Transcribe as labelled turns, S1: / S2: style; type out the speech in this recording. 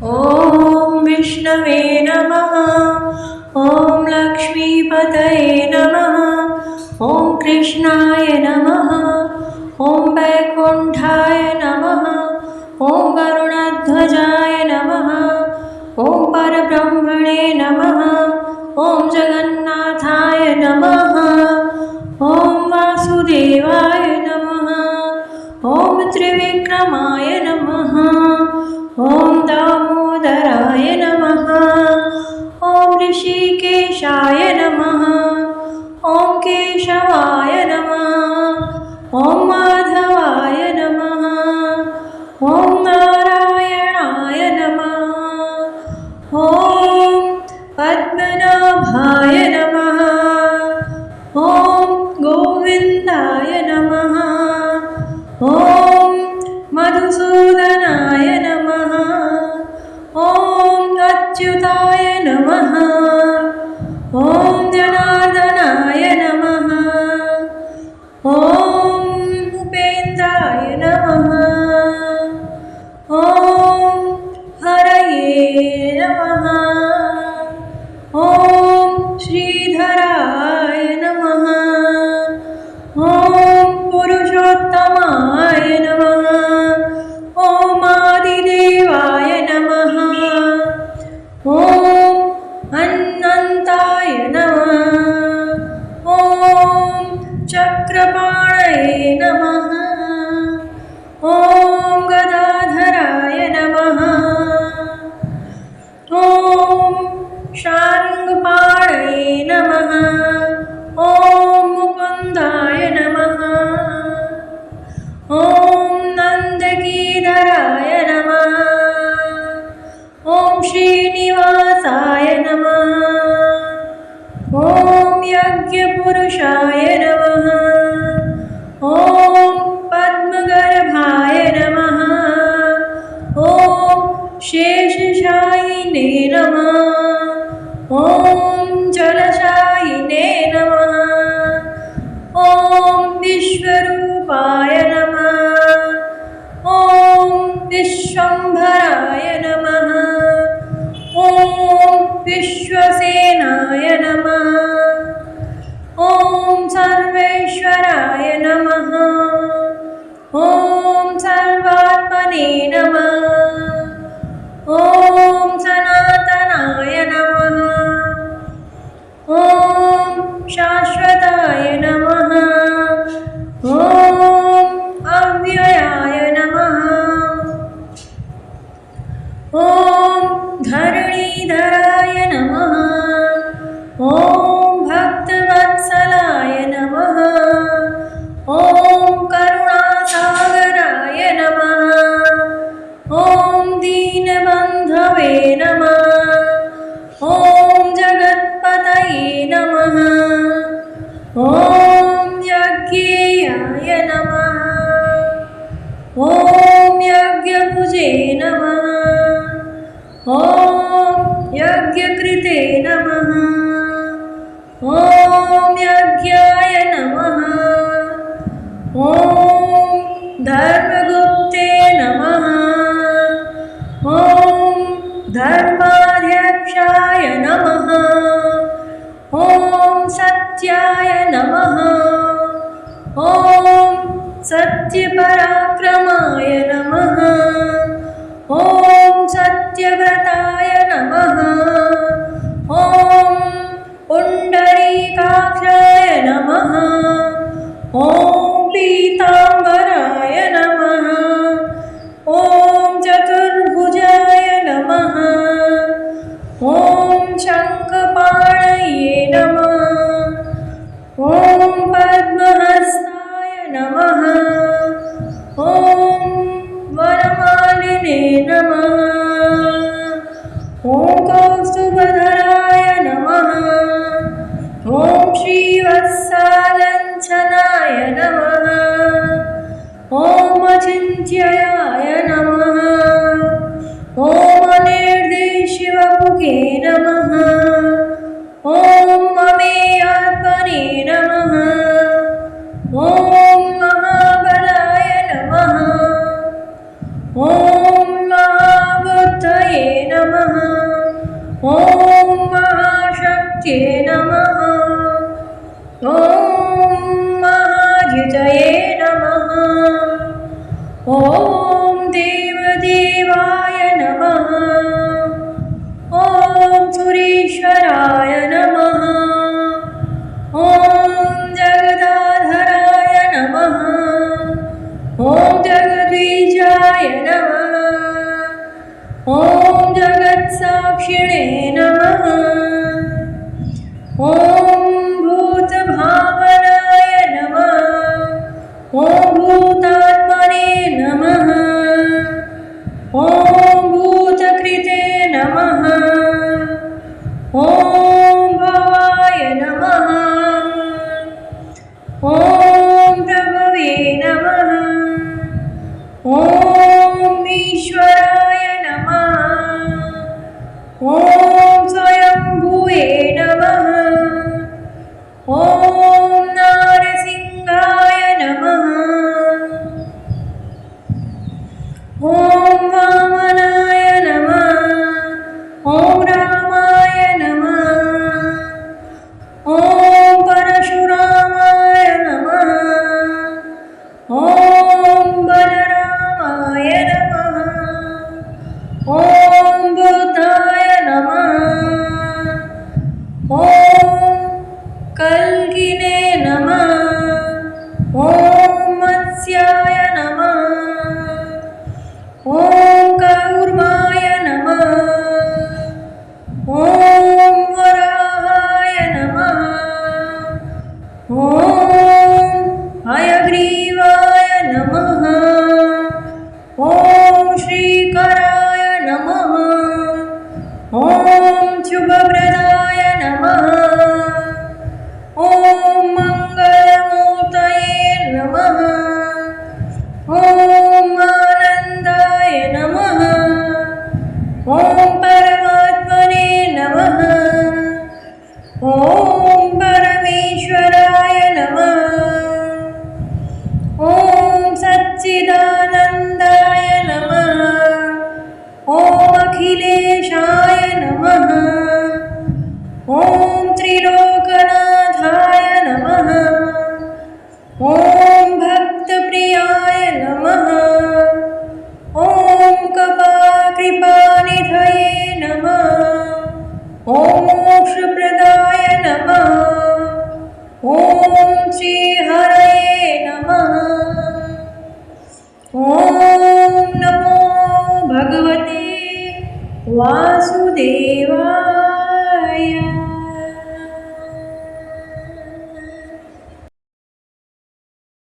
S1: ॐ विष्णवे नमः। ॐ लक्ष्मीपतये नमः। ॐ कृष्णाय नमः। ॐ वैकुण्ठाय नमः। ॐ गरुडध्वजाय नमः। ॐ परब्रह्मणे नमः। ॐ जगन्नाथाय नमः। ॐ वासुदेवाय नमः। ॐ त्रिविक्रमाय नमः। ॐ दामोदराय नमः। ॐ ऋषिकेशाय नमः। ॐ केशवाय नमः। ॐ माधवाय नमः। ॐ नारायणाय नमः। ॐ पद्मनाभाय नमः। ॐ गोविन्दाय नमः। ॐ मधुसूदनाय नमः। ॐ अच्युताय नमः। ॐ जनार्दनाय नमः। ॐ उपेन्द्राय नमः। ॐ हरये नमः। ॐ श्रीधराय नमः। ॐ पुरुषोत्तमाय नमः। ॐ आदिदेवाय नमः। ॐ अनन्ताय नमः। ॐ चक्रपाणये नमः। ॐ गदाधराय नमः। ॐ शार्ङ्गपाणये नमः। ॐ मुकुन्दाय नमः। ॐ नन्दकीधराय नमः। ॐ श्रीनिवासाय नमः। ॐ यज्ञपुरुषाय नमः। ॐ पद्मगर्भाय नमः। ॐ शेषशायिने नमः। ॐ जलशायिने नमः। ॐ विश्वरूपाय नमः। ॐ विश्वम्भराय नमः। ॐ विश्वसेनाय नमः। ॐ सर्वेश्वराय नमः। ॐ सर्वात्मने नमः। ॐ सनातनाय नमः। ॐ शाश्वताय नमः। ॐ अव्ययाय नमः। ॐ धरणीधराय नमः। ॐ भक्तवत्सलाय नमः। ॐ करुणासागराय नमः। ॐ दीनबन्धवे नमः। ॐ जगत्पतये नमः। ॐ यज्ञेयाय नमः। ॐ यज्ञभुजे नमः। ॐ यज्ञकृते नमः। ॐ यज्ञाय नमः। ॐ धर्मगुप्ते नमः। ॐ धर्माध्यक्षाय नमः। ॐ सत्याय नमः। ॐ सत्यपराक्रमाय नमः। ॐ सत्यव्रताय नमः। ॐ पुण्डरीकाक्षाय नमः। ॐ पीताम्बराय नमः। ॐ चतुर्भुजाय नमः। ॐ शङ्खपाणये नमः। ॐ पद्महस्ताय नमः। ॐ वनमालिने नमः। ॐ कौस्तुभधराय नमः। ॐ श्रीवत्सालञ्छनाय नमः। ॐ अचिन्त्याय नमः। ॐ अनिर्देशिवपुके नमः। ॐ ममेयात्मने नमः। ॐ महाबलाय नमः। ॐ महाबुद्धये वासुदेवाय नमः। ॐ सुरेश्वराय नमः। ॐ जगदाधराय नमः। ॐ जगद्वीजाय नमः। ॐ जगत्साक्षिणे नमः। ॐ भूतभावनाय नमः। ॐ भूतात्मने नमः। ॐ भूतकृते नमः। ॐ भवाय नमः। ॐ प्रभवे नमः। ॐ ईश्वराय नमः। ॐ स्वयंभुवे नमः। ॐ नारसिंहाय नमः। ॐ वामनाय नमः। ॐ रामाय नमः। ॐ परशुरामाय नमः। ॐ बलरामाय नमः। ॐ बुद्धाय नमः। ॐ कल्किने नमः। ॐ मत्स्याय नमः। ॐ कूर्माय नमः। ॐ वराहाय नमः। ॐ हयग्रीवाय नमः। ॐ श्रीकराय नमः। ॐ शुभप्रदाय नमः। ॐ मङ्गलमूर्तये नमः। ॐ आनन्दाय नमः। ॐ परमात्मने नमः। ॐ परमेश्वराय नमः। ॐ सच्चिदानन्दाय नमः। ॐ अखिलेशाय नमः। ॐ त्रिलोकनाथाय नमः। ॐ भक्तप्रियाय नमः। ॐ कृपानिधये नमः। ॐ मोक्षप्रदाय नमः। ॐ श्रीहरये नमः। ॐ नमो भगवते वासुदेवाय।